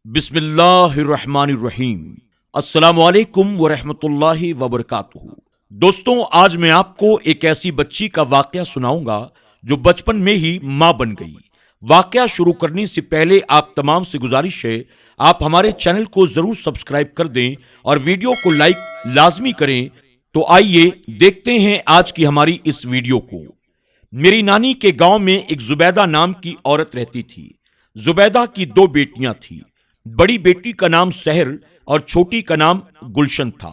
बिस्मिल्लाहिर्रहमानिर्रहीम। अस्सलामु अलैकुम वरहमतुल्लाहि वबरकातुहू। दोस्तों, आज मैं आपको एक ऐसी बच्ची का वाकया सुनाऊंगा जो बचपन में ही मां बन गई। वाकया शुरू करने से पहले आप तमाम से गुजारिश है, आप हमारे चैनल को जरूर सब्सक्राइब कर दें और वीडियो को लाइक लाजमी करें। तो आइए देखते हैं आज की हमारी इस वीडियो को। मेरी नानी के गांव में एक जुबैदा नाम की औरत रहती थी। जुबैदा की दो बेटियां थीं। बड़ी बेटी का नाम सहर और छोटी का नाम गुलशन था।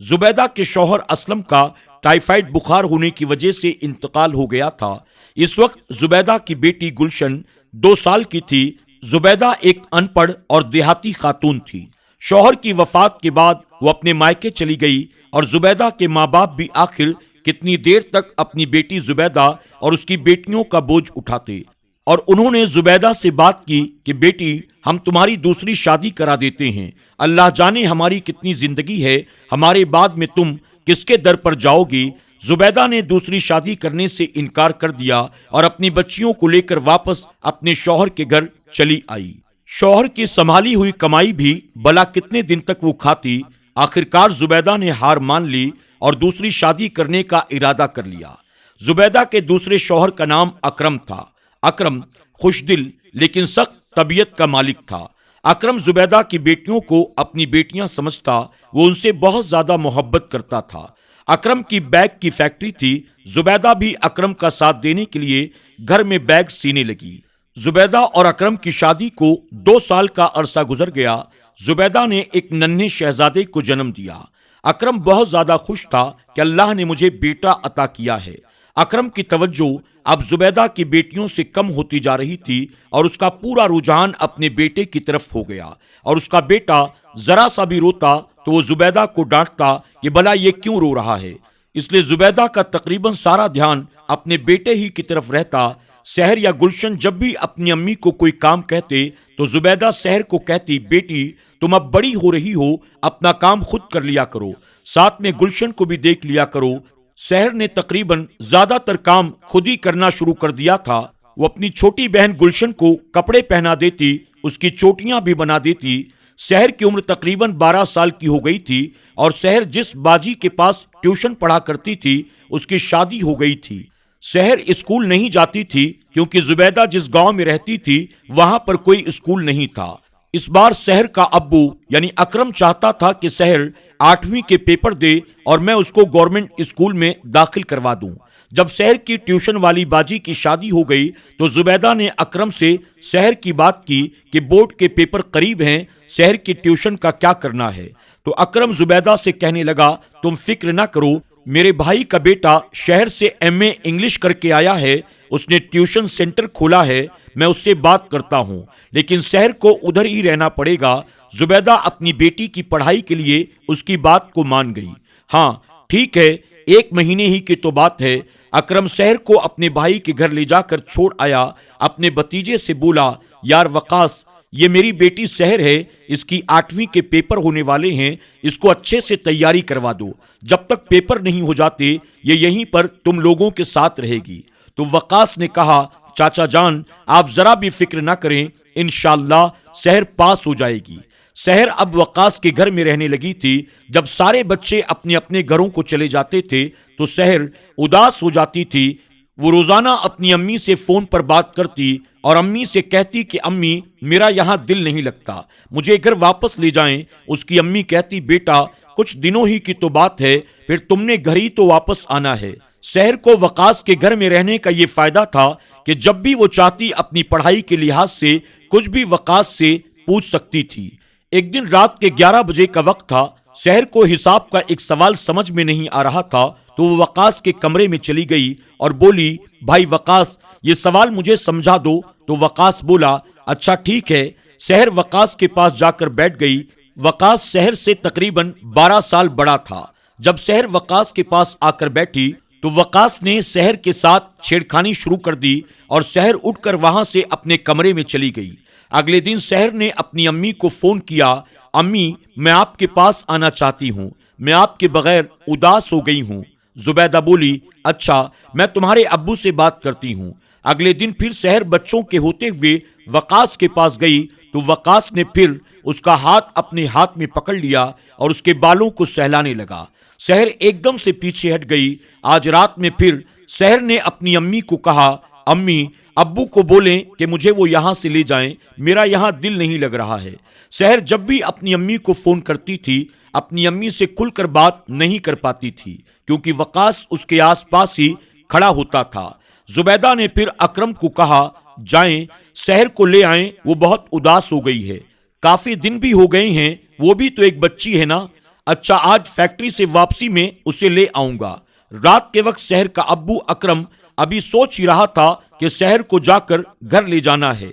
जुबैदा के शौहर असलम का टाइफाइड बुखार होने की वजह से इंतकाल हो गया था। इस वक्त जुबैदा की बेटी गुलशन 2 साल की थी। जुबैदा एक अनपढ़ और देहाती खातून थी। शौहर की वफात के बाद वो अपने मायके चली गई और जुबैदा के माँ बाप भी आखिर कितनी देर तक अपनी बेटी जुबैदा और उसकी बेटियों का बोझ उठाते। और उन्होंने जुबैदा से बात की कि बेटी, हम तुम्हारी दूसरी शादी करा देते हैं। अल्लाह जाने हमारी कितनी जिंदगी है, हमारे बाद में तुम किसके दर पर जाओगी। जुबैदा ने दूसरी शादी करने से इनकार कर दिया और अपनी बच्चियों को लेकर वापस अपने शौहर के घर चली आई। शौहर की संभाली हुई कमाई भी भला कितने दिन तक वो खाती। आखिरकार जुबैदा ने हार मान ली और दूसरी शादी करने का इरादा कर लिया। जुबैदा के दूसरे शौहर का नाम अकरम था। अकरम खुशदिल लेकिन सख्त तबीयत का मालिक था। अकरम जुबैदा की बेटियों को अपनी बेटियां समझता, वो उनसे बहुत ज्यादा मोहब्बत करता था। अकरम की बैग की फैक्ट्री थी। जुबैदा भी अकरम का साथ देने के लिए घर में बैग सीने लगी। जुबैदा और अकरम की शादी को 2 साल का अरसा गुजर गया। जुबैदा ने एक नन्हे शहजादे को जन्म दिया। अकरम बहुत ज्यादा खुश था कि अल्लाह ने मुझे बेटा अता किया है। अकरम की तवज्जो अब जुबैदा की बेटियों से कम होती जा रही थी और उसका पूरा रुझान अपने बेटे की तरफ हो गया। और उसका बेटा जरा सा भी रोता तो वो जुबैदा को डांटता कि भला ये क्यों रो रहा है। इसलिए जुबैदा का तकरीबन सारा ध्यान अपने बेटे ही की तरफ रहता। सहर या गुलशन जब भी अपनी अम्मी को कोई काम कहते तो जुबैदा सहर को कहती, बेटी तुम अब बड़ी हो रही हो, अपना काम खुद कर लिया करो, साथ में गुलशन को भी देख लिया करो। सहर ने तकरीबन ज्यादातर काम खुद ही करना शुरू कर दिया था। वो अपनी छोटी बहन गुलशन को कपड़े पहना देती, उसकी चोटियां भी बना देती। सहर की उम्र तकरीबन 12 साल की हो गई थी और सहर जिस बाजी के पास ट्यूशन पढ़ा करती थी उसकी शादी हो गई थी। सहर स्कूल नहीं जाती थी क्योंकि जुबैदा जिस गांव में रहती थी वहां पर कोई स्कूल नहीं था। इस बार सहर का अब्बू यानी अकरम चाहता था कि सहर 8वीं के पेपर दे और मैं उसको गवर्नमेंट स्कूल में दाखिल करवा दूं। जब सहर की ट्यूशन वाली बाजी की शादी हो गई तो जुबैदा ने अकरम से सहर की बात की कि बोर्ड के पेपर करीब हैं, सहर की ट्यूशन का क्या करना है। तो अकरम जुबैदा से कहने लगा, तुम फिक्र ना करो, मेरे भाई का बेटा शहर से MA इंग्लिश करके आया है, उसने ट्यूशन सेंटर खोला है, मैं उससे बात करता हूँ, लेकिन सहर को उधर ही रहना पड़ेगा। जुबैदा अपनी बेटी की पढ़ाई के लिए उसकी बात को मान गई। हाँ ठीक है, 1 महीने ही की तो बात है। अकरम सहर को अपने भाई के घर ले जाकर छोड़ आया। अपने भतीजे से बोला, यार वकास, ये मेरी बेटी सहर है, इसकी 8वीं के पेपर होने वाले हैं, इसको अच्छे से तैयारी करवा दो, जब तक पेपर नहीं हो जाते ये यहीं पर तुम लोगों के साथ रहेगी। तो वकास ने कहा, चाचा जान आप जरा भी फिक्र ना करें, इंशाअल्लाह सहर पास हो जाएगी। सहर अब वकास के घर में रहने लगी थी। जब सारे बच्चे अपने अपने घरों को चले जाते थे तो सहर उदास हो जाती थी। वो रोजाना अपनी अम्मी से फोन पर बात करती और अम्मी से कहती कि अम्मी मेरा यहाँ दिल नहीं लगता, मुझे घर वापस ले जाएं। उसकी अम्मी कहती, बेटा कुछ दिनों ही की तो बात है, फिर तुमने घर ही तो वापस आना है। सहर को वकास के घर में रहने का ये फायदा था कि जब भी वो चाहती अपनी पढ़ाई के लिहाज से कुछ भी वकास से पूछ सकती थी। एक दिन रात के 11 बजे का वक्त था। सहर को हिसाब का एक सवाल समझ में नहीं आ रहा था तो वो वकास के कमरे में चली गई और बोली, भाई वकास ये सवाल मुझे समझा दो। तो वकास बोला, अच्छा ठीक है। सहर वकास के पास जाकर बैठ गई। वकास सहर से तकरीबन 12 साल बड़ा था। जब सहर वकास के पास आकर बैठी तो वकास ने सहर के साथ छेड़खानी शुरू कर दी और सहर उठकर वहां से अपने कमरे में चली गई। अगले दिन सहर ने अपनी अम्मी को फोन किया, अम्मी मैं आपके पास आना चाहती हूँ, मैं आपके बगैर उदास हो गई हूँ। जुबैदा बोली, अच्छा मैं तुम्हारे अब्बू से बात करती हूँ। अगले दिन फिर सहर बच्चों के होते हुए वकास के पास गई तो تو वकास ने फिर उसका हाथ अपने हाथ में पकड़ लिया और उसके बालों को सहलाने लगा। सहर एकदम से पीछे हट गई। आज रात में फिर सहर ने अपनी अम्मी को कहा, अम्मी अब्बू को बोलें कि मुझे वो यहाँ से ले जाएं, मेरा यहाँ दिल नहीं लग रहा है। सहर जब भी अपनी अम्मी को फोन करती थी, अपनी अम्मी से खुलकर बात नहीं कर पाती थी, क्योंकि वकास उसके आसपास ही खड़ा होता था। जुबैदा ने फिर अकरम को कहा, जाएं सहर को ले आएं, वो बहुत उदास हो गई है, काफी दिन भी हो गए हैं, वो भी तो एक बच्ची है ना। अच्छा, आज फैक्ट्री से वापसी में उसे ले आऊंगा। रात के वक्त सहर का अब्बू अकरम अभी सोच ही रहा था कि सहर को जाकर घर ले जाना है।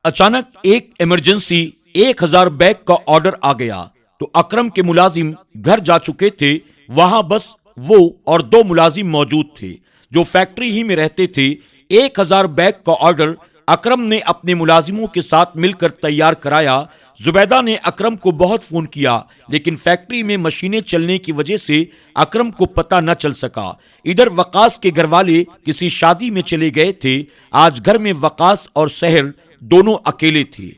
अचानक एक इमरजेंसी 1000 बैग का ऑर्डर आ गया। तो अकरम के मुलाजिम घर जा चुके थे। वहां बस वो और 2 मुलाजिम मौजूद थे जो फैक्ट्री ही में रहते थे। 1000 बैग का ऑर्डर अकरम ने अपने मुलाजिमों के साथ मिलकर तैयार कराया। जुबैदा ने अकरम को बहुत फोन किया, लेकिन फैक्ट्री में मशीनें चलने की वजह से अकरम को पता न चल सका। इधर वकास के घर वाले किसी शादी में चले गए थे। आज घर में वकास और सहर दोनों अकेले थे।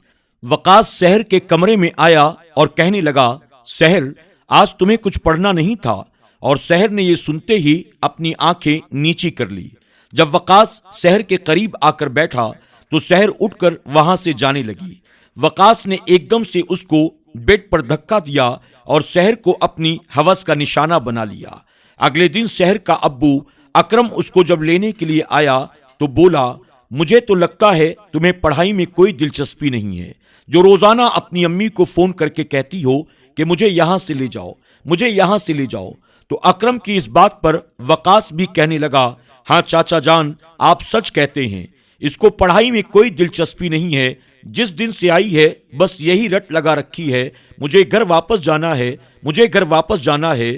वकास सहर के कमरे में आया और कहने लगा, सहर आज तुम्हें कुछ पढ़ना नहीं था। और सहर ने यह सुनते ही अपनी आंखें नीची कर ली। जब वकास सहर के करीब आकर बैठा तो सहर उठकर वहां से जाने लगी। वकास ने एकदम से उसको बेड पर धक्का दिया और सहर को अपनी हवस का निशाना बना लिया। अगले दिन सहर का अब्बू अकरम उसको जब लेने के लिए आया तो बोला, मुझे तो लगता है तुम्हें पढ़ाई में कोई दिलचस्पी नहीं है, जो रोजाना अपनी अम्मी को फोन करके कहती हो कि मुझे यहां से ले जाओ, मुझे यहां से ले जाओ। तो अकरम की इस बात पर वकास भी कहने लगा, हाँ चाचा जान, आप सच कहते हैं, इसको पढ़ाई में कोई दिलचस्पी नहीं है। जिस दिन से आई है बस यही रट लगा रखी है, मुझे घर वापस जाना है, मुझे घर वापस जाना है।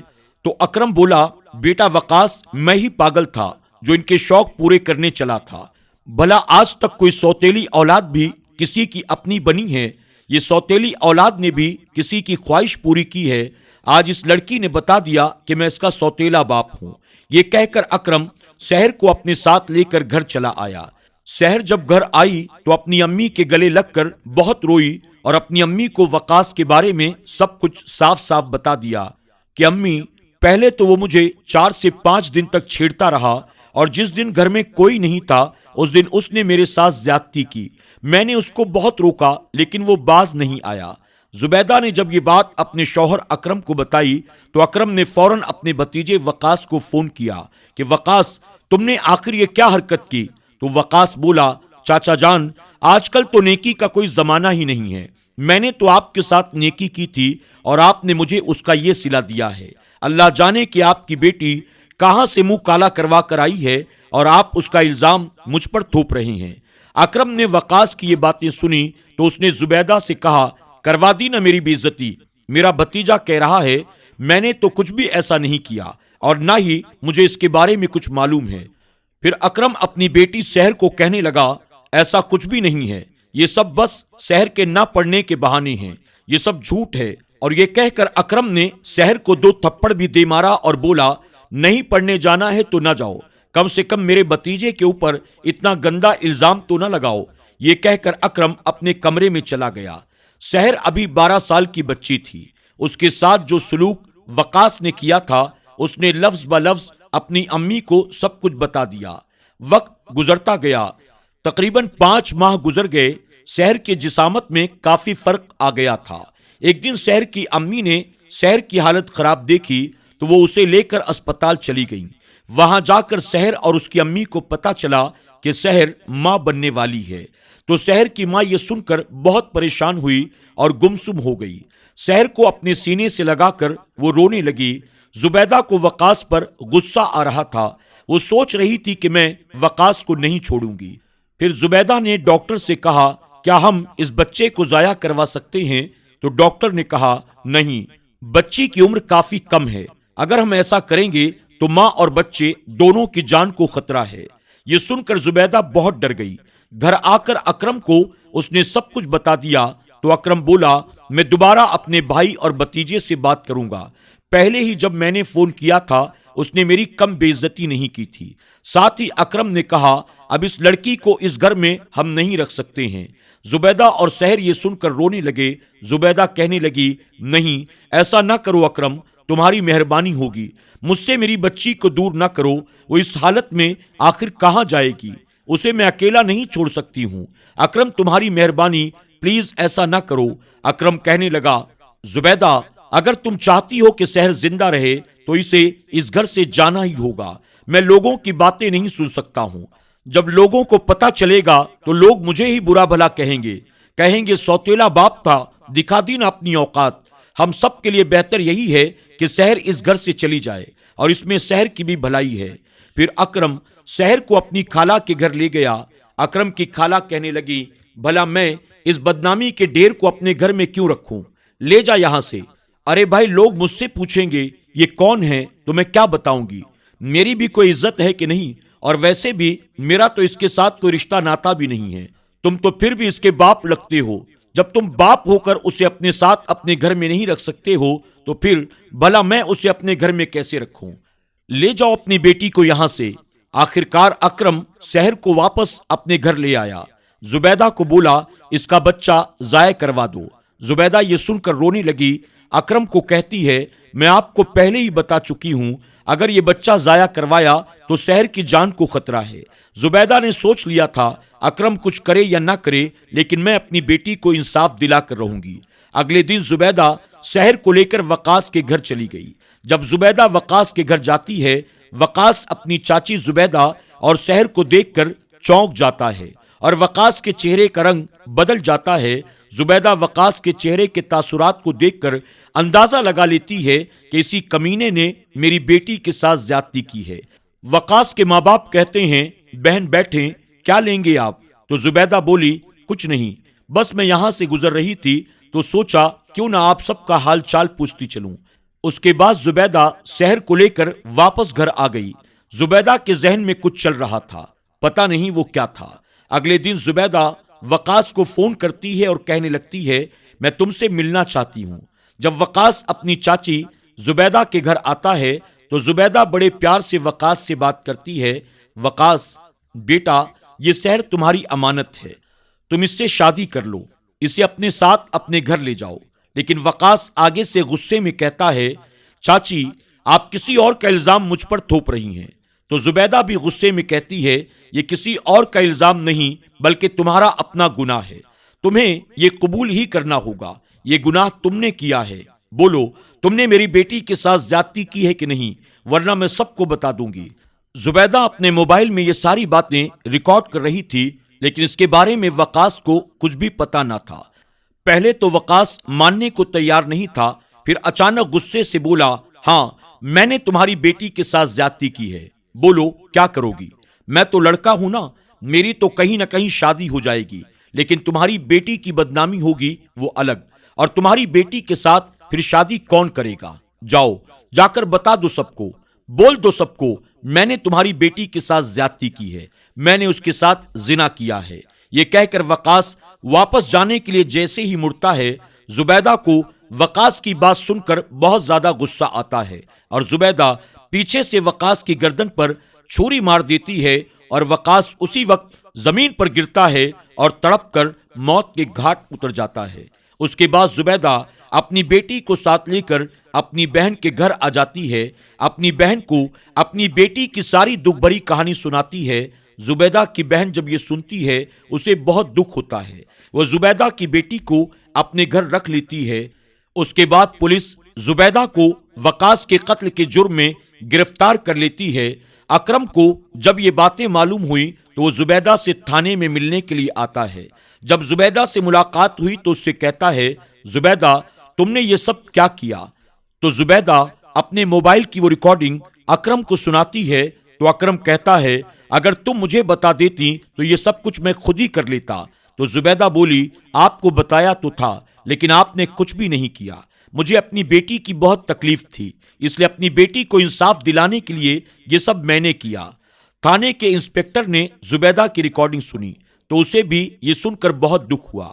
तो अकरम बोला, बेटा वकास, मैं ही पागल था जो इनके शौक पूरे करने चला था। भला आज तक कोई सौतेली औलाद भी किसी की अपनी बनी है? ये सौतेली औलाद ने भी किसी की ख्वाहिश पूरी की है। आज इस लड़की ने बता दिया कि मैं इसका सौतेला बाप हूं। ये कहकर अकरम सहर को अपने साथ लेकर घर चला आया। सहर जब घर आई तो अपनी अम्मी के गले लगकर बहुत रोई और अपनी अम्मी को वकास के बारे में सब कुछ साफ साफ बता दिया कि अम्मी, पहले तो वो मुझे 4 से 5 दिन तक छेड़ता रहा और जिस दिन घर में कोई नहीं था उस दिन उसने मेरे साथ ज्यादती की। मैंने उसको बहुत रोका लेकिन वो बाज नहीं आया। जुबैदा ने जब ये बात अपने शौहर अकरम को बताई तो अकरम ने फौरन अपने भतीजे वकास को फोन किया कि वकास, तुमने आखिर ये क्या हरकत की? तो वकास बोला, चाचा जान, आजकल तो नेकी का कोई जमाना ही नहीं है। मैंने तो आपके साथ नेकी की थी और आपने मुझे उसका ये सिला दिया है। अल्लाह जाने कि आपकी बेटी कहां से मुंह काला करवा कर आई है और आप उसका इल्जाम मुझ पर थोप रहे हैं। अकरम ने वकास की ये बातें सुनी तो उसने जुबैदा से कहा, करवा दी ना मेरी बेइज्जती। मेरा भतीजा कह रहा है मैंने तो कुछ भी ऐसा नहीं किया और ना ही मुझे इसके बारे में कुछ मालूम है। फिर अकरम अपनी बेटी सहर को कहने लगा, ऐसा कुछ भी नहीं है, ये सब बस सहर के ना पढ़ने के बहाने हैं, ये सब झूठ है। और ये कहकर अकरम ने सहर को 2 थप्पड़ भी दे मारा और बोला, नहीं पढ़ने जाना है तो ना जाओ, कम से कम मेरे भतीजे के ऊपर इतना गंदा इल्जाम तो ना लगाओ। ये कहकर अकरम अपने कमरे में चला गया। सहर अभी 12 साल की बच्ची थी। उसके साथ जो सलूक वकास ने किया था, उसने लफ्ज ब लफ्ज अपनी अम्मी को सब कुछ बता दिया। वक्त गुजरता गया, तकरीबन 5 माह गुजर गए। सहर के जिसामत में काफी फर्क आ गया था। एक दिन सहर की अम्मी ने सहर की हालत खराब देखी तो वो उसे लेकर अस्पताल चली गई। वहां जाकर सहर और उसकी अम्मी को पता चला कि सहर मां बनने वाली है। तो सहर की मां यह सुनकर बहुत परेशान हुई और गुमसुम हो गई। सहर को अपने सीने से लगाकर वो रोने लगी। जुबैदा को वकास पर गुस्सा आ रहा था। वो सोच रही थी कि मैं वकास को नहीं छोड़ूंगी। फिर जुबैदा ने डॉक्टर से कहा, क्या हम इस बच्चे को जाया करवा सकते हैं? तो डॉक्टर ने कहा, नहीं, बच्ची की उम्र काफी कम है, अगर हम ऐसा करेंगे तो माँ और बच्चे दोनों की जान को खतरा है। ये सुनकर जुबैदा बहुत डर गई। घर आकर अकरम को उसने सब कुछ बता दिया तो अकरम बोला, मैं दोबारा अपने भाई और भतीजे से बात करूंगा। पहले ही जब मैंने फोन किया था उसने मेरी कम बेइज्जती नहीं की थी। साथ ही अकरम ने कहा, अब इस लड़की को इस घर में हम नहीं रख सकते हैं। زبیدہ اور سحر یہ سن کر رونے لگے۔ زبیدہ کہنے لگی، نہیں ایسا نہ کرو اکرم، تمہاری مہربانی ہوگی، مجھ سے میری بچی کو دور نہ کرو، وہ اس حالت میں آخر کہاں جائے گی، اسے میں اکیلا نہیں چھوڑ سکتی ہوں، اکرم تمہاری مہربانی، پلیز ایسا نہ کرو۔ اکرم کہنے لگا، زبیدہ اگر تم چاہتی ہو کہ سحر زندہ رہے تو اسے اس گھر سے جانا ہی ہوگا، میں لوگوں کی باتیں نہیں سن سکتا ہوں، جب لوگوں کو پتہ چلے گا تو لوگ مجھے ہی برا بھلا کہیں گے سوتیلا باپ تھا، دکھا دی نا اپنی اوقات۔ ہم سب کے لیے بہتر یہی ہے کہ سحر اس گھر سے چلی جائے، اور اس میں سحر کی بھی بھلائی ہے۔ پھر اکرم سحر کو اپنی خالہ کے گھر لے گیا۔ اکرم کی خالہ کہنے لگی، بھلا میں اس بدنامی کے ڈھیر کو اپنے گھر میں کیوں رکھوں، لے جا یہاں سے۔ ارے بھائی لوگ مجھ سے پوچھیں گے یہ کون ہے تو میں کیا بتاؤں گی، میری بھی کوئی عزت ہے کہ نہیں، اور ویسے بھی میرا تو اس کے ساتھ کوئی رشتہ ناتا بھی نہیں ہے، تم تو پھر بھی اس کے باپ لگتے ہو، جب تم باپ ہو کر اسے اپنے ساتھ اپنے گھر میں نہیں رکھ سکتے ہو تو پھر بھلا میں اسے اپنے گھر میں کیسے رکھوں، لے جاؤ اپنی بیٹی کو یہاں سے۔ آخرکار اکرم سحر کو واپس اپنے گھر لے آیا۔ زبیدہ کو بولا، اس کا بچہ ضائع کروا دو۔ زبیدہ یہ سن کر رونے لگی۔ اکرم کو کہتی ہے، میں آپ کو پہلے ہی بتا چکی ہوں، اگر یہ بچہ ضائع کروایا تو سحر کی جان کو خطرہ ہے۔ زبیدہ نے سوچ لیا تھا اکرم کچھ کرے یا نہ کرے، لیکن میں اپنی بیٹی کو انصاف دلا کر رہوں گی۔ اگلے دن زبیدہ سحر کو لے کر وقاص کے گھر چلی گئی۔ جب زبیدہ وقاص کے گھر جاتی ہے، وقاص اپنی چاچی زبیدہ اور سحر کو دیکھ کر چونک جاتا ہے، اور وقاص کے چہرے کا رنگ بدل جاتا ہے۔ زبیدہ وقاص کے چہرے کے تاثرات کو دیکھ کر اندازہ لگا لیتی ہے کہ اسی کمینے نے میری بیٹی کے ساتھ زیادتی کی ہے۔ وقاص کے ماں باپ کہتے ہیں، بہن بیٹھیں، کیا لیں گے آپ؟ تو زبیدہ بولی، کچھ نہیں، بس میں یہاں سے گزر رہی تھی تو سوچا کیوں نہ آپ سب کا حال چال پوچھتی چلوں۔ اس کے بعد زبیدہ سحر کو لے کر واپس گھر آ گئی۔ زبیدہ کے ذہن میں کچھ چل رہا تھا، پتہ نہیں وہ کیا تھا۔ اگلے دن زبیدہ وقاص کو فون کرتی ہے اور کہنے لگتی ہے، میں تم سے ملنا چاہتی ہوں۔ جب وقاص اپنی چاچی زبیدہ کے گھر آتا ہے تو زبیدہ بڑے پیار سے وقاص سے بات کرتی ہے، وقاص بیٹا یہ سحر تمہاری امانت ہے، تم اس سے شادی کر لو، اسے اپنے ساتھ اپنے گھر لے جاؤ۔ لیکن وقاص آگے سے غصے میں کہتا ہے، چاچی آپ کسی اور کا الزام مجھ پر تھوپ رہی ہیں۔ تو زبیدہ بھی غصے میں کہتی ہے، یہ کسی اور کا الزام نہیں بلکہ تمہارا اپنا گناہ ہے، تمہیں یہ قبول ہی کرنا ہوگا، یہ گناہ تم نے کیا ہے، بولو تم نے میری بیٹی کے ساتھ زیادتی کی ہے کہ نہیں، ورنہ میں سب کو بتا دوں گی۔ زبیدہ اپنے موبائل میں یہ ساری باتیں ریکارڈ کر رہی تھی، لیکن اس کے بارے میں وقاص کو کچھ بھی پتا نہ تھا۔ پہلے تو وقاص ماننے کو تیار نہیں تھا، پھر اچانک غصے سے بولا، ہاں میں نے تمہاری بیٹی کے ساتھ زیادتی کی ہے، بولو کیا کرو گی؟ میں تو لڑکا ہوں نا، میری تو کہیں نہ کہیں شادی ہو جائے گی، لیکن تمہاری بیٹی کی بدنامی ہوگی وہ الگ، اور تمہاری بیٹی کے ساتھ پھر شادی کون کرے گا؟ جاؤ جا کر بتا دو سب کو، بول دو سب کو، میں نے تمہاری بیٹی کے ساتھ زیادتی کی ہے، میں نے اس کے ساتھ زنا کیا ہے۔ یہ کہہ کر وقاص واپس جانے کے لیے جیسے ہی مڑتا ہے، زبیدہ کو وقاص کی بات سن کر بہت زیادہ غصہ آتا ہے، اور زبیدہ پیچھے سے وقاص کی گردن پر چھری مار دیتی ہے، اور وقاص اسی وقت زمین پر گرتا ہے اور تڑپ کر موت کے گھاٹ اتر جاتا ہے۔ اس کے بعد زبیدہ اپنی بیٹی کو ساتھ لے کر اپنی بہن کے گھر آ جاتی ہے، اپنی بہن کو اپنی بیٹی کی ساری دکھ بھری کہانی سناتی ہے۔ زبیدہ کی بہن جب یہ سنتی ہے اسے بہت دکھ ہوتا ہے، وہ زبیدہ کی بیٹی کو اپنے گھر رکھ لیتی ہے۔ اس کے بعد پولیس زبیدہ کو وقاص کے قتل کے جرم میں گرفتار کر لیتی ہے۔ اکرم کو جب یہ باتیں معلوم ہوئی تو وہ زبیدہ سے تھانے میں ملنے کے لیے آتا ہے۔ جب زبیدہ سے ملاقات ہوئی تو اس سے کہتا ہے، زبیدہ تم نے یہ سب کیا کیا؟ تو زبیدہ اپنے موبائل کی وہ ریکارڈنگ اکرم کو سناتی ہے، تو اکرم کہتا ہے، اگر تم مجھے بتا دیتی تو یہ سب کچھ میں خود ہی کر لیتا۔ تو زبیدہ بولی، آپ کو بتایا تو تھا لیکن آپ نے کچھ بھی نہیں کیا، مجھے اپنی بیٹی کی بہت تکلیف تھی، اس لیے اپنی بیٹی کو انصاف دلانے کے لیے یہ سب میں نے کیا۔ تھانے کے انسپکٹر نے زبیدہ کی ریکارڈنگ سنی تو اسے بھی یہ سن کر بہت دکھ ہوا۔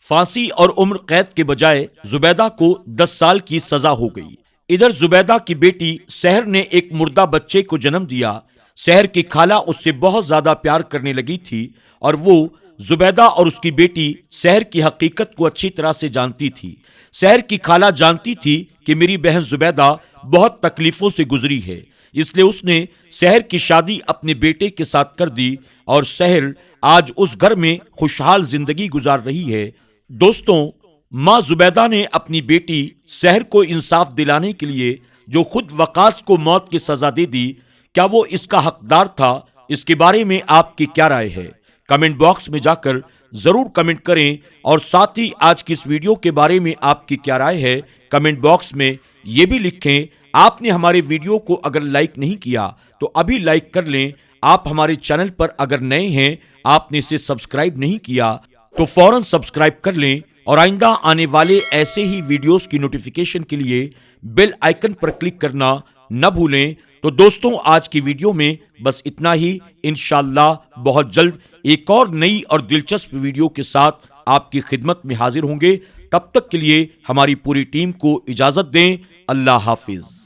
پھانسی اور عمر قید کے بجائے زبیدہ کو 10 سال کی سزا ہو گئی۔ ادھر زبیدہ کی بیٹی سحر نے ایک مردہ بچے کو جنم دیا۔ سحر کی خالہ اس سے بہت زیادہ پیار کرنے لگی تھی، اور وہ زبیدہ اور اس کی بیٹی سحر کی حقیقت کو اچھی طرح سے جانتی تھی۔ سحر کی خالہ جانتی تھی کہ میری بہن زبیدہ بہت تکلیفوں سے گزری ہے، اس لیے اس نے سحر کی شادی اپنے بیٹے کے ساتھ کر دی اور سحر آج اس گھر میں خوشحال زندگی گزار رہی ہے۔ دوستوں، ماں زبیدہ نے اپنی بیٹی سحر کو انصاف دلانے کے لیے جو خود وقاص کو موت کی سزا دے دی، کیا وہ اس کا حقدار تھا؟ اس کے بارے میں آپ کی کیا رائے ہے؟ کمنٹ باکس میں جا کر ضرور کمنٹ کریں، اور ساتھ ہی آج کی اس ویڈیو کے بارے میں آپ کی کیا رائے ہے کمنٹ باکس میں یہ بھی لکھیں۔ آپ نے ہمارے ویڈیو کو اگر لائک نہیں کیا تو ابھی لائک کر لیں۔ آپ ہمارے چینل پر اگر نئے ہیں، آپ نے اسے سبسکرائب نہیں کیا تو فوراً سبسکرائب کر لیں، اور آئندہ آنے والے ایسے ہی ویڈیوز کی نوٹیفیکیشن کے لیے بیل آئیکن پر کلک کرنا نہ بھولیں۔ تو دوستوں، آج کی ویڈیو میں بس اتنا ہی۔ انشاءاللہ بہت جلد ایک اور نئی اور دلچسپ ویڈیو کے ساتھ آپ کی خدمت میں حاضر ہوں گے۔ تب تک کے لیے ہماری پوری ٹیم کو اجازت دیں۔ اللہ حافظ۔